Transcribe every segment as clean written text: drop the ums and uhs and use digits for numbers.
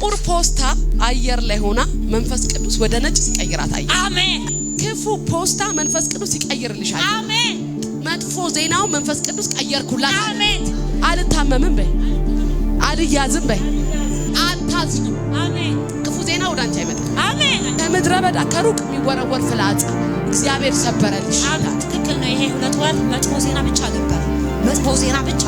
ጥቁር ፖስታ አየር ላይ ሆና መንፈስ ቅዱስ ወደ ነጭ ሲቀይራት አየ። አሜን። ክፉ ፖስታ መንፈስ ቅዱስ ይቀይርልሻል። አሜን። መጥፎ ዜናው መንፈስ ቅዱስ ቀየርኩላት። አሜን። አልታመምም በይ፣ አልያዝም በይ፣ አታዝኝም። አሜን። ክፉ ዜና ወደ አንቺ አይመጣም። አሜን። ከምድረ በዳ ከሩቅ የሚወረወር ፍላጻ እግዚአብሔር ሰበረልሽ። ትክክል ነው። ይሄ 2 ወር መጥፎ ዜና ብቻ ነበር። መጥፎ ዜና ብቻ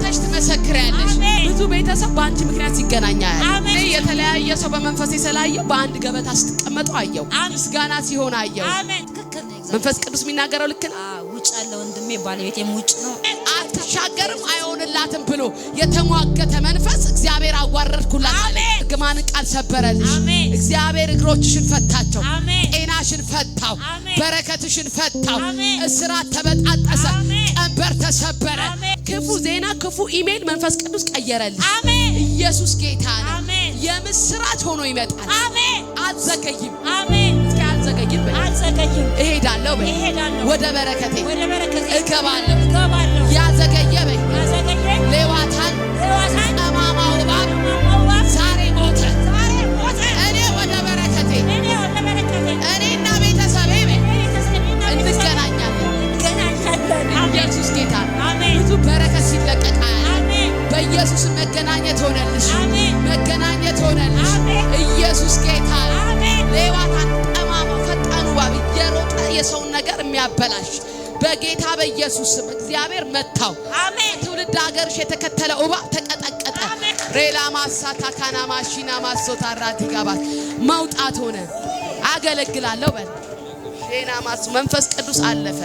ተሽ ትመሰክሪያለሽ። ብዙ ቤተሰብ በአንቺ ምክንያት ሲገናኛል። አሜን። የተለያየ ሰው በመንፈስ የሰላየው በአንድ ገበታ ስትቀመጡ አየው። ምስጋና ሲሆን አየው። አሜን። ትክክል ነው። መንፈስ ቅዱስ የሚናገረው ልክ ነው። ውጭ ያለው ወንድሜ ባለቤቴም ውጭ ነው። አትሻገርም አይሆንላትም ብሎ የተሟገተ መንፈስ እግዚአብሔር አዋረድኩላት አለ። ግማንን ቃል ሰበረልሽ። እግዚአብሔር እግሮችሽን ፈታቸው። ጤናሽን ፈታው። በረከትሽን ፈታው። እስራት ተበጣጠሰ። ቀንበር ተሰበረ። ክፉ ዜና ክፉ ኢሜል መንፈስ ቅዱስ ቀየረልሽ። ኢየሱስ ጌታ ነው። የምስራች ሆኖ ይመጣል። አትዘገይም። አትዘገይም። እሄዳለሁ በይ። ወደ በረከቴ እገባለሁ። ያዘገየ በይ። ሌዋታን ጠማማው እባብ ዛሬ ሞተ። እኔ ወደ በረከቴ እኔና ቤተሰቤ እንገናኛለን። ኢየሱስ ጌታ ብዙ በረከት ሲለቀቅ በኢየሱስ መገናኘት ሆነልሽ። መገናኘት ሆነልሽ። ኢየሱስ ጌታ ሌዋታን ጠማማው ፈጣኑ እባብ እየሮጠ የሰውን ነገር የሚያበላሽ በጌታ በኢየሱስ ስም እግዚአብሔር መታው። አሜን። ትውልድ ሀገርሽ የተከተለ እባብ ተቀጠቀጠ። ሬላ ማሳታ ካና ማሽና ማሶታ ራቲጋባት መውጣት ሆነ። አገለግላለሁ በል ሼና ማስ መንፈስ ቅዱስ አለፈ።